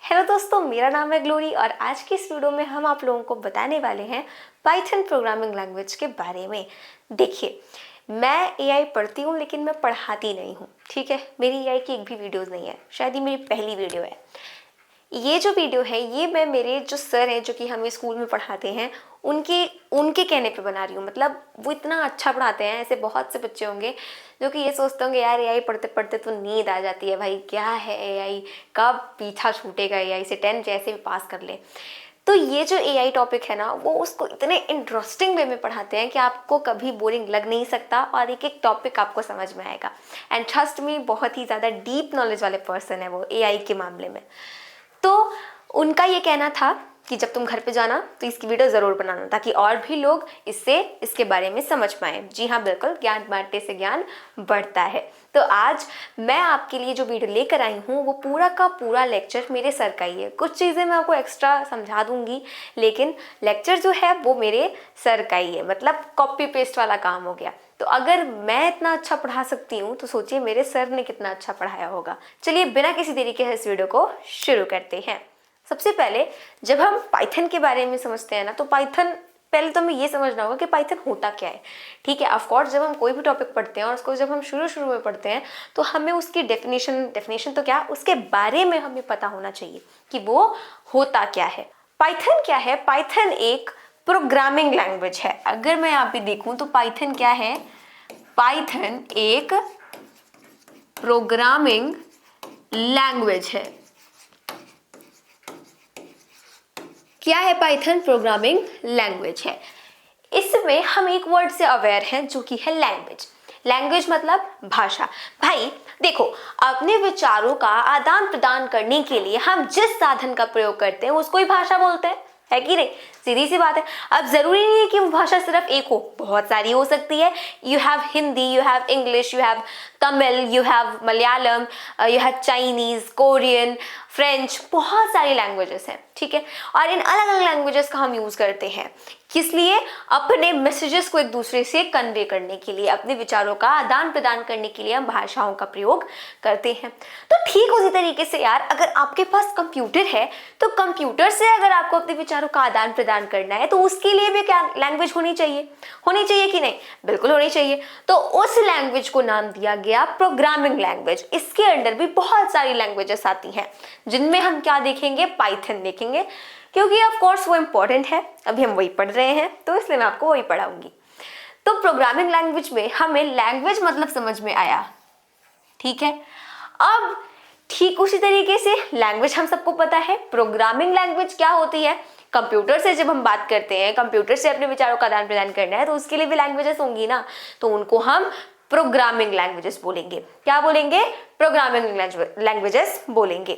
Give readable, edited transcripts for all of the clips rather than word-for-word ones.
Hello दोस्तों, मेरा नाम है ग्लोरी और आज की इस वीडियो में हम आप लोगों को बताने वाले हैं पाइथन प्रोग्रामिंग लैंग्वेज के बारे में। देखिए, मैं एआई पढ़ती हूँ लेकिन मैं पढ़ाती नहीं हूँ, ठीक है। मेरी एआई की एक भी वीडियोस नहीं है, शायद ये मेरी पहली वीडियो है। ये जो वीडियो है ये मैं मेरे जो सर हैं जो कि हमें स्कूल में पढ़ाते हैं उनके कहने पे बना रही हूँ। मतलब वो इतना अच्छा पढ़ाते हैं, ऐसे बहुत से बच्चे होंगे जो कि ये सोचते होंगे यार एआई पढ़ते पढ़ते तो नींद आ जाती है, भाई क्या है एआई, कब पीछा छूटेगा एआई से, 10th जैसे भी पास कर ले। तो ये जो एआई टॉपिक है ना, वो उसको इतने इंटरेस्टिंग वे में पढ़ाते हैं कि आपको कभी बोरिंग लग नहीं सकता और एक एक टॉपिक आपको समझ में आएगा। एंड ट्रस्ट मी, बहुत ही ज़्यादा डीप नॉलेज वाले पर्सन है वो एआई के मामले में। तो उनका ये कहना था कि जब तुम घर पे जाना तो इसकी वीडियो ज़रूर बनाना ताकि और भी लोग इसके बारे में समझ पाएँ। जी हाँ, बिल्कुल, ज्ञान बांटने से ज्ञान बढ़ता है। तो आज मैं आपके लिए जो वीडियो लेकर आई हूँ वो पूरा का पूरा लेक्चर मेरे सर का ही है। कुछ चीज़ें मैं आपको एक्स्ट्रा समझा दूंगी लेकिन लेक्चर जो है वो मेरे सर का ही है। मतलब कॉपी पेस्ट वाला काम हो गया। तो अगर मैं इतना अच्छा पढ़ा सकती हूँ तो सोचिए मेरे सर ने कितना अच्छा पढ़ाया होगा। चलिए बिना किसी देरी के इस वीडियो को शुरू करते हैं। सबसे पहले जब हम पाइथन के बारे में समझते हैं ना, तो पाइथन पहले तो हमें ये समझना होगा कि पाइथन होता क्या है, ठीक है। ऑफ कोर्स जब हम कोई भी टॉपिक पढ़ते हैं और उसको जब हम शुरू में पढ़ते हैं तो हमें उसकी डेफिनेशन तो क्या, उसके बारे में हमें पता होना चाहिए कि वो होता क्या है। पाइथन क्या है? पाइथन एक प्रोग्रामिंग लैंग्वेज है। अगर मैं यहाँ पे देखूं तो पाइथन क्या है? पाइथन एक प्रोग्रामिंग लैंग्वेज है। क्या है पाइथन? प्रोग्रामिंग लैंग्वेज है। इसमें हम एक वर्ड से अवेयर हैं जो कि है लैंग्वेज। लैंग्वेज मतलब भाषा। भाई देखो, अपने विचारों का आदान प्रदान करने के लिए हम जिस साधन का प्रयोग करते हैं उसको ही भाषा बोलते हैं, है कि नहीं? सीधी सी बात है। अब जरूरी नहीं है कि वो भाषा सिर्फ एक हो, बहुत सारी हो सकती है। You have Hindi, you have English, you have Tamil, you have Malayalam, you have Chinese, Korean, French, बहुत सारी लैंग्वेजेस हैं, ठीक है। और इन अलग अलग लैंग्वेजेस का हम यूज करते हैं किस लिए? अपने मैसेजेस को एक दूसरे से कन्वे करने के लिए, अपने विचारों का आदान प्रदान करने के लिए हम भाषाओं का प्रयोग करते हैं। तो ठीक उसी तरीके से यार, अगर आपके पास कंप्यूटर है तो कंप्यूटर से अगर आपको अपने विचारों का आदान प्रदान करना है तो उसके लिए भी क्या लैंग्वेज होनी चाहिए कि नहीं? बिल्कुल होनी चाहिए। तो उस लैंग्वेज को नाम दिया गया प्रोग्रामिंग लैंग्वेज। इसके अंडर भी बहुत सारी लैंग्वेजेस आती हैं जिनमें हम क्या देखेंगे? पाइथन देखेंगे, क्योंकि ऑफ कोर्स वो इंपॉर्टेंट है। अभी हम वही पढ़ रहे हैं तो इसलिए मैं आपको वही पढ़ाऊंगी। तो प्रोग्रामिंग लैंग्वेज में हमें लैंग्वेज मतलब समझ में आया, ठीक है। अब ठीक उसी तरीके से लैंग्वेज हम सबको पता है। प्रोग्रामिंग लैंग्वेज क्या होती है? कंप्यूटर से जब हम बात करते हैं, कंप्यूटर से अपने विचारों का आदान प्रदान करना है तो उसके लिए भी लैंग्वेजेस होंगी ना, तो उनको हम प्रोग्रामिंग लैंग्वेजेस बोलेंगे। क्या बोलेंगे? प्रोग्रामिंग लैंग्वेजेस बोलेंगे।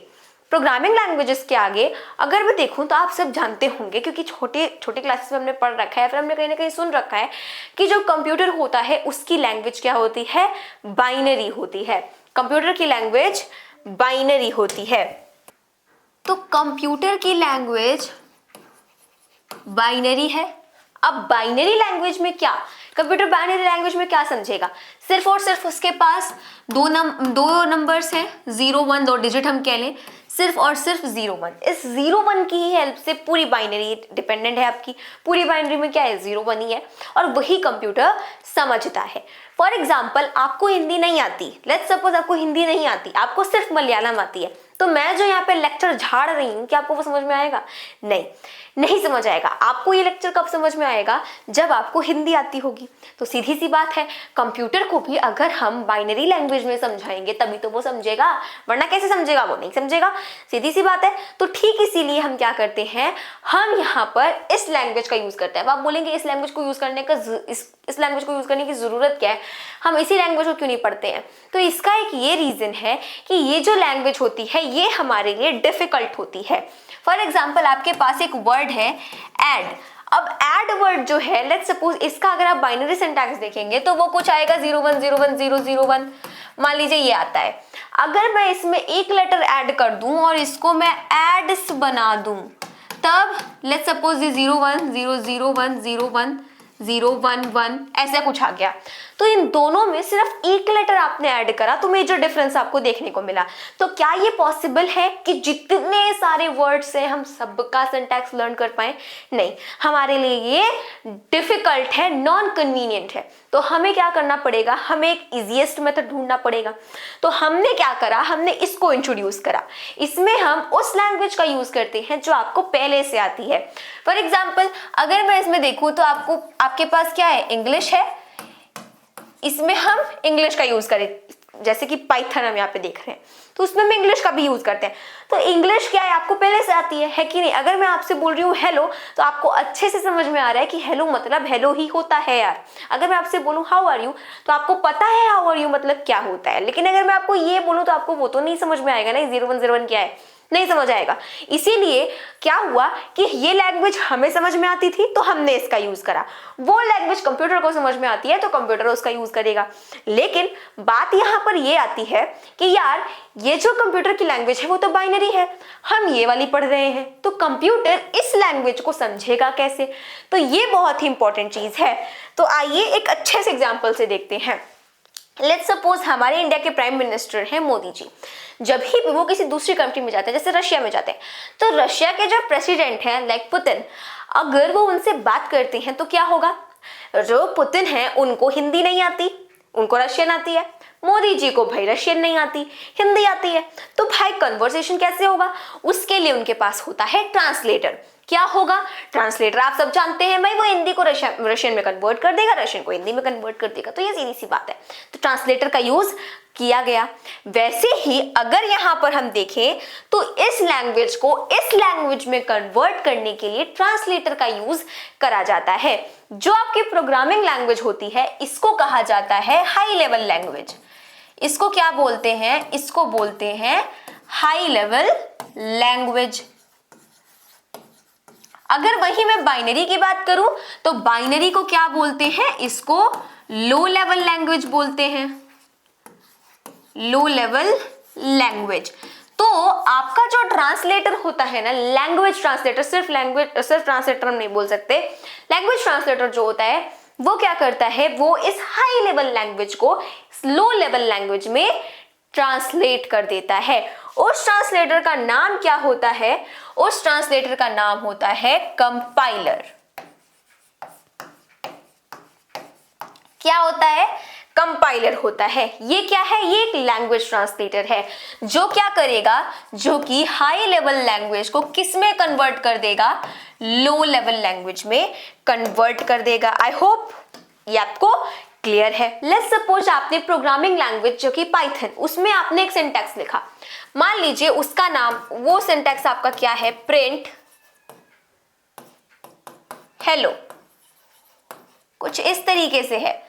प्रोग्रामिंग लैंग्वेजेस के आगे अगर मैं देखूं तो आप सब जानते होंगे, क्योंकि छोटे छोटे क्लासेस में हमने पढ़ रखा है, फिर हमने कहीं ना कहीं सुन रखा है कि जो कंप्यूटर होता है उसकी लैंग्वेज क्या होती है? बाइनरी होती है। कंप्यूटर की लैंग्वेज बाइनरी होती है। तो कंप्यूटर की लैंग्वेज बाइनरी है। अब बाइनरी लैंग्वेज में क्या, कंप्यूटर बाइनरी लैंग्वेज में क्या समझेगा? सिर्फ और सिर्फ उसके पास दो नंबर्स हैं, 0 1, 2 डिजिट हम कह लें, सिर्फ और सिर्फ 0 1। इस 0 1 की ही हेल्प से पूरी बाइनरी डिपेंडेंट है आपकी। पूरी बाइनरी में क्या है? 0 1 ही है और वही कंप्यूटर समझता है। फॉर एग्जाम्पल, आपको हिंदी नहीं आती, लेट्स सपोज आपको हिंदी नहीं आती, आपको सिर्फ मलयालम आती है, तो मैं जो यहाँ पे लेक्चर झाड़ रही हूँ, क्या आपको वो समझ में आएगा? नहीं समझ आएगा। आपको ये लेक्चर कब समझ में आएगा? जब आपको हिंदी आती होगी। तो सीधी सी बात है, कंप्यूटर को भी अगर हम बाइनरी लैंग्वेज में समझाएंगे तभी तो वो समझेगा, वरना कैसे समझेगा? वो नहीं समझेगा। सीधी सी बात है। तो ठीक इसीलिए हम क्या करते हैं, हम यहाँ पर इस लैंग्वेज का यूज करते हैं। अब आप बोलेंगे इस लैंग्वेज को यूज करने की जरूरत क्या है, हम इसी लैंग्वेज को क्यों नहीं पढ़ते हैं? तो इसका एक ये रीजन है कि ये जो लैंग्वेज होती है ये हमारे लिए डिफिकल्ट होती है। फॉर एग्जाम्पल, आपके पास एक वर्ड है ऐड। अब ऐड वर्ड जो है, लेट्स सपोज इसका अगर आप बाइनरी सिंटैक्स देखेंगे तो वो कुछ आएगा 0 1 0 1 0 0 1, मान लीजिए ये आता है। अगर मैं इसमें एक लेटर ऐड कर दूं और इसको मैं एड्स बना दूं, तब लेट्स सपोज ये 0 1 0 0 1 0 1 011 ऐसा कुछ आ गया, तो इन दोनों में सिर्फ एक लेटर आपने ऐड करा तो मेजर डिफरेंस आपको देखने को मिला। तो क्या ये पॉसिबल है कि जितने सारे वर्ड्स हैं हम सबका सिंटैक्स लर्न कर पाए? नहीं, हमारे लिए ये डिफिकल्ट है, नॉन कन्वीनियंट है। तो हमें क्या करना पड़ेगा, हमें एक इजीएस्ट मेथड ढूंढना पड़ेगा। तो हमने क्या करा, हमने इसको इंट्रोड्यूस करा। इसमें हम उस लैंग्वेज का यूज करते हैं जो आपको पहले से आती है। फॉर एग्जाम्पल, अगर मैं इसमें देखूं तो आपके पास क्या है, इंग्लिश है, इसमें हम इंग्लिश का यूज करें, जैसे कि पाइथन हम यहाँ पे देख रहे हैं, तो उसमें हम इंग्लिश का भी यूज करते हैं। तो इंग्लिश क्या है, आपको पहले से आती है कि नहीं? अगर मैं आपसे बोल रही हूँ हेलो, तो आपको अच्छे से समझ में आ रहा है कि हेलो मतलब हेलो ही होता है यार। अगर मैं आपसे बोलूँ हाउ आर यू, तो आपको पता है हाउ आर यू मतलब क्या होता है। लेकिन अगर मैं आपको ये बोलूँ तो आपको वो तो नहीं समझ में आएगा ना, 0101 क्या है, नहीं समझ आएगा। इसीलिए क्या हुआ कि ये लैंग्वेज हमें समझ में आती थी तो हमने इसका यूज करा। वो लैंग्वेज कंप्यूटर को समझ में आती है तो कंप्यूटर उसका यूज करेगा। लेकिन बात यहाँ पर ये आती है कि यार ये जो कंप्यूटर की लैंग्वेज है वो तो बाइनरी है, हम ये वाली पढ़ रहे हैं, तो कंप्यूटर इस लैंग्वेज को समझेगा कैसे? तो ये बहुत ही इंपॉर्टेंट चीज है। तो आइए एक अच्छे से एग्जाम्पल से देखते हैं। लेट्स सपोज हमारे इंडिया के प्राइम मिनिस्टर हैं मोदी जी। जब ही वो किसी दूसरी कंट्री में जाते हैं, जैसे रशिया में जाते हैं, तो रशिया के जो प्रेसिडेंट हैं लाइक पुतिन, अगर वो उनसे बात करते हैं तो क्या होगा, जो पुतिन हैं उनको हिंदी नहीं आती, उनको रशियन आती है। मोदी जी को भाई रशियन नहीं आती, हिंदी आती है। तो भाई कन्वर्सेशन कैसे होगा? उसके लिए उनके पास होता है ट्रांसलेटर। क्या होगा ट्रांसलेटर? आप सब जानते हैं भाई, वो हिंदी को रशियन में कन्वर्ट कर देगा, रशियन को हिंदी में कन्वर्ट कर देगा। तो ये सीधी सी बात है, तो ट्रांसलेटर का यूज किया गया। वैसे ही अगर यहाँ पर हम देखें तो इस लैंग्वेज को इस लैंग्वेज में कन्वर्ट करने के लिए ट्रांसलेटर का यूज करा जाता है। जो आपकी प्रोग्रामिंग लैंग्वेज होती है इसको कहा जाता है हाई लेवल लैंग्वेज। इसको क्या बोलते हैं? इसको बोलते हैं हाई लेवल लैंग्वेज। अगर वही मैं बाइनरी की बात करूं तो बाइनरी को क्या बोलते हैं? इसको लो लेवल लैंग्वेज बोलते हैं, लो लेवल लैंग्वेज। तो आपका जो ट्रांसलेटर होता है ना, लैंग्वेज ट्रांसलेटर, सिर्फ ट्रांसलेटर हम नहीं बोल सकते, लैंग्वेज ट्रांसलेटर जो होता है वो क्या करता है, वो इस हाई लेवल लैंग्वेज को लो लेवल लैंग्वेज में ट्रांसलेट कर देता है। उस ट्रांसलेटर का नाम क्या होता है? उस ट्रांसलेटर का नाम होता है कंपाइलर। क्या होता है? कंपाइलर होता है। ये क्या है? ये एक लैंग्वेज ट्रांसलेटर है जो क्या करेगा, जो कि हाई लेवल लैंग्वेज को किस में कन्वर्ट कर देगा? लो लेवल लैंग्वेज में कन्वर्ट कर देगा। आई होप ये आपको क्लियर है। लेट्स सपोज आपने प्रोग्रामिंग लैंग्वेज जो कि पाइथन, उसमें आपने एक सिंटैक्स लिखा। मान लीजिए उसका नाम, वो सिंटैक्स आपका क्या है? प्रिंट हेलो, कुछ इस तरीके से है।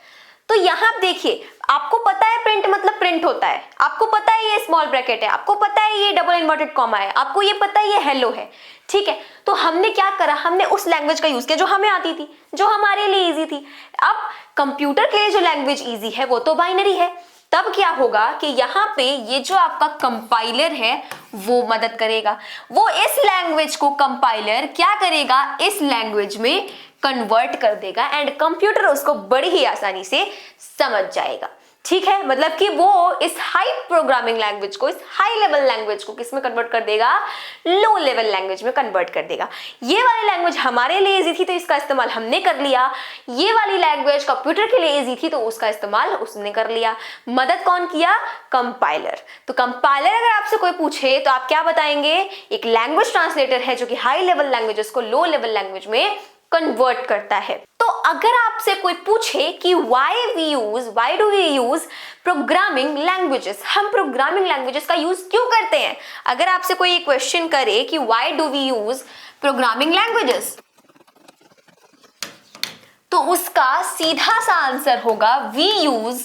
तो यहां देखिए, आपको पता है प्रिंट मतलब प्रिंट होता है, आपको पता है ये स्मॉल ब्रैकेट है, आपको पता है ये डबल इन्वर्टेड कॉमा है, आपको ये पता है ये हेलो है, ठीक है। तो हमने क्या करा, हमने उस लैंग्वेज का यूज किया जो हमें आती थी, जो हमारे लिए इजी थी। अब कंप्यूटर के लिए जो लैंग्वेज इजी है वो तो बाइनरी है। तब क्या होगा कि यहाँ पे ये जो आपका कंपाइलर है वो मदद करेगा, वो इस लैंग्वेज को कंपाइलर क्या करेगा, इस लैंग्वेज में कन्वर्ट कर देगा एंड कंप्यूटर उसको बड़ी ही आसानी से समझ जाएगा। ठीक है, मतलब कि वो इस हाई प्रोग्रामिंग लैंग्वेज को, इस हाई लेवल लैंग्वेज को किस में कन्वर्ट कर देगा? लो लेवल लैंग्वेज में कन्वर्ट कर देगा। ये वाली लैंग्वेज हमारे लिए इजी थी तो इसका इस्तेमाल हमने कर लिया, ये वाली लैंग्वेज कंप्यूटर के लिए इजी थी तो उसका इस्तेमाल उसने कर लिया। मदद कौन किया? कंपाइलर। तो कंपाइलर अगर आपसे कोई पूछे तो आप क्या बताएंगे? एक लैंग्वेज ट्रांसलेटर है जो कि हाई लेवल लैंग्वेजेस को लो लेवल लैंग्वेज में कन्वर्ट करता है। तो अगर आपसे कोई पूछे कि why do we use programming languages, हम प्रोग्रामिंग लैंग्वेजेस का यूज क्यों करते हैं, अगर आपसे कोई क्वेश्चन करे कि why do we use programming languages, तो उसका सीधा सा आंसर होगा we use,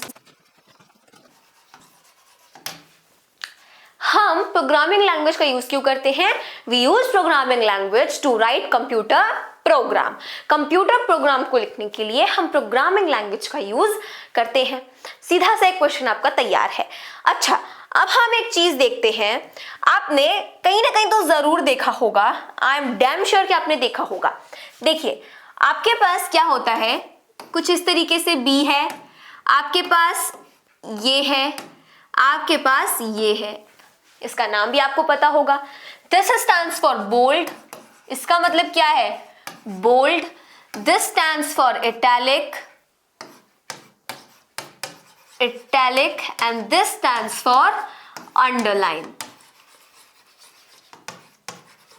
हम प्रोग्रामिंग लैंग्वेज का यूज क्यों करते हैं? We use programming language to write computer program. Computer program को लिखने के लिए हम प्रोग्रामिंग लैंग्वेज का यूज करते हैं। सीधा सा एक क्वेश्चन आपका तैयार है। अच्छा, अब हम एक चीज देखते हैं, आपने कहीं ना कहीं तो जरूर देखा होगा, आई एम डैम श्योर कि आपने देखा होगा। देखिए, आपके पास क्या होता है, कुछ इस तरीके से बी है, आपके पास ये है, आपके पास ये है, इसका नाम भी आपको पता होगा। दिस स्टैंड्स फॉर बोल्ड, इसका मतलब क्या है, bold. This stands for italic, italic, and this stands for underline.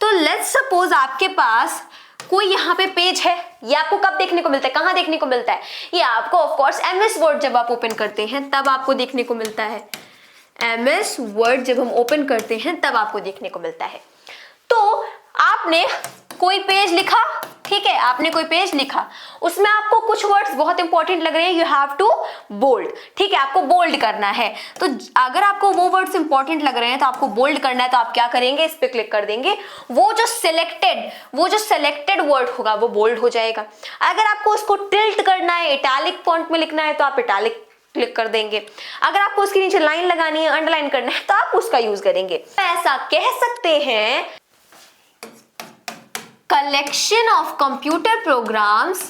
तो लेट्स सपोज आपके पास कोई यहाँ पे पेज है, ये आपको कब देखने को मिलता है, कहाँ देखने को मिलता है, ये आपको ऑफ कोर्स एमएस वर्ड जब आप ओपन करते हैं तब आपको देखने को मिलता है। एमएस वर्ड जब हम ओपन करते हैं तब आपको देखने को मिलता है। तो आपने कोई पेज लिखा, ठीक है, आपने कोई पेज लिखा, उसमें आपको कुछ वर्ड्स बहुत इंपॉर्टेंट लग रहे हैं, यू हैव टू बोल्ड, ठीक है, आपको बोल्ड करना है। तो अगर आपको वो वर्ड्स इंपॉर्टेंट लग रहे हैं तो आपको बोल्ड करना है, तो आप क्या करेंगे, इस पे क्लिक कर देंगे, वो जो सिलेक्टेड वर्ड होगा वो बोल्ड हो जाएगा। अगर आपको उसको टिल्ट करना है, इटैलिक फॉन्ट में लिखना है, तो आप इटैलिक क्लिक कर देंगे। अगर आपको उसके नीचे लाइन लगानी है, अंडरलाइन करना है, तो आप उसका यूज करेंगे। ऐसा कह सकते हैं collection of computer programs,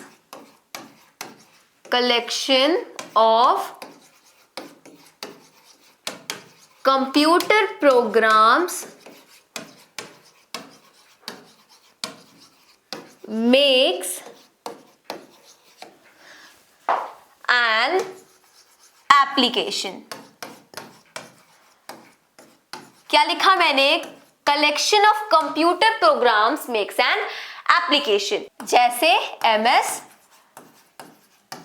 collection of computer programs makes an application। क्या लिखा मैंने, collection of computer programs makes an application. जैसे एमएस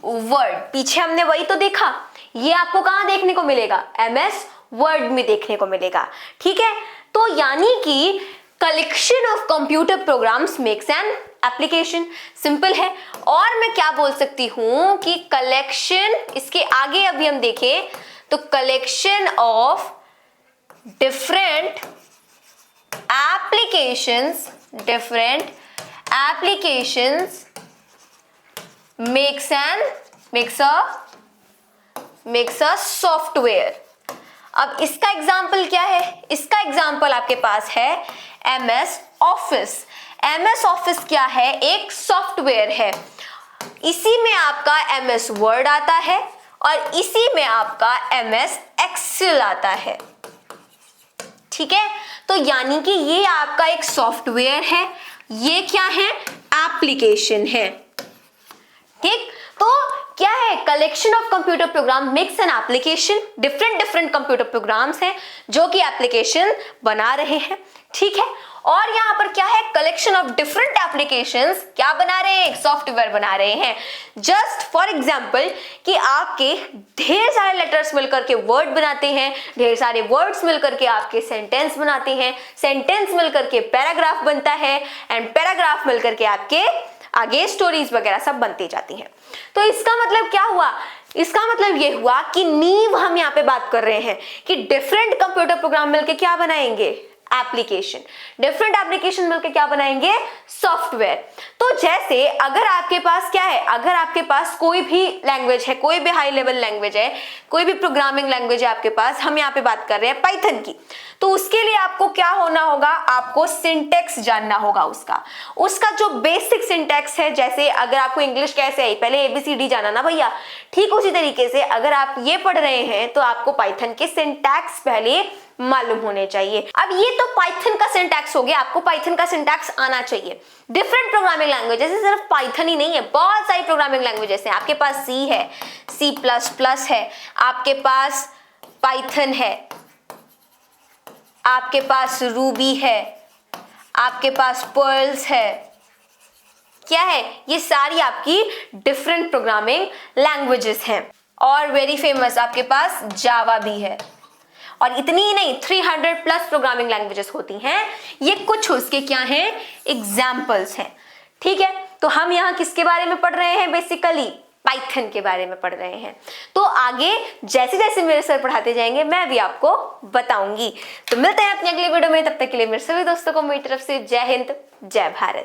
वर्ड, पीछे हमने वही तो देखा, ये आपको कहां देखने को मिलेगा, एमएस वर्ड में देखने को मिलेगा, ठीक है। तो यानी कि collection of computer programs makes an application, simple है। और मैं क्या बोल सकती हूं कि कलेक्शन, इसके आगे अभी हम देखें तो collection of different applications makes a software। अब इसका एग्जाम्पल क्या है, इसका एग्जाम्पल आपके पास है एमएस ऑफिस। एमएस ऑफिस क्या है, एक सॉफ्टवेयर है। इसी में आपका एमएस वर्ड आता है और इसी में आपका एमएस एक्सेल आता है, ठीक है। तो यानी कि ये आपका एक सॉफ्टवेयर है, ये क्या है, एप्लीकेशन है, ठीक। तो क्या है, collection of computer program makes an application. Different computer programs हैं जो कि एप्लीकेशन बना रहे हैं, ठीक है। और यहाँ पर क्या है, कलेक्शन ऑफ डिफरेंट एप्लीकेशंस क्या बना रहे हैं, एक सॉफ्टवेयर बना रहे हैं। जस्ट फॉर एग्जांपल कि आपके ढेर सारे लेटर्स मिलकर के वर्ड बनाते हैं, ढेर सारे वर्ड्स मिलकर के आपके सेंटेंस बनाते हैं, सेंटेंस मिलकर के पैराग्राफ बनता है, एंड पैराग्राफ मिलकर के आपके आगे स्टोरीज वगैरह सब बनती जाती हैं। तो इसका मतलब क्या हुआ, इसका मतलब ये हुआ कि नींव हम यहाँ पे बात कर रहे हैं कि डिफरेंट कंप्यूटर प्रोग्राम मिलके क्या बनाएंगे, एप्लीकेशन। डिफरेंट एप्लीकेशन मिलकर क्या बनाएंगे, सॉफ्टवेयर। तो जैसे अगर आपके पास क्या है, अगर आपके पास कोई भी लैंग्वेज है, कोई भी हाई लेवल लैंग्वेज है, कोई भी प्रोग्रामिंग लैंग्वेज है आपके पास, हम यहाँ पे बात कर रहे हैं पाइथन की, तो उसके लिए आपको क्या होना होगा, आपको सिंटैक्स जानना होगा। उसका जो बेसिक सिंटैक्स है, जैसे अगर आपको इंग्लिश कैसे है, पहले ABCD जाना ना भैया, ठीक उसी तरीके से अगर आप ये पढ़ रहे हैं तो आपको पाइथन के सिंटैक्स पहले मालूम होने चाहिए। अब ये तो पाइथन का सिंटैक्स हो गया, आपको पाइथन का सिंटैक्स आना चाहिए। डिफरेंट प्रोग्रामिंग लैंग्वेजेस है, सिर्फ पाइथन ही नहीं है, बहुत सारी प्रोग्रामिंग लैंग्वेजेस हैं। आपके पास C है, C++ है, आपके पास पाइथन है, आपके पास रूबी है, आपके पास पर्ल्स है, क्या है, ये सारी आपकी डिफरेंट प्रोग्रामिंग लैंग्वेजेस हैं। और वेरी फेमस आपके पास जावा भी है। और इतनी ही नहीं, 300+ प्रोग्रामिंग लैंग्वेजेस होती हैं। ये कुछ उसके क्या हैं, एग्जाम्पल्स हैं, ठीक है। तो हम यहाँ किसके बारे में पढ़ रहे हैं, बेसिकली पाइथन के बारे में पढ़ रहे हैं। तो आगे जैसे जैसे मेरे सर पढ़ाते जाएंगे मैं भी आपको बताऊंगी। तो मिलते हैं अपनी अगली वीडियो में, तब तक के लिए मेरे सभी दोस्तों को मेरी तरफ से जय हिंद, जय भारत।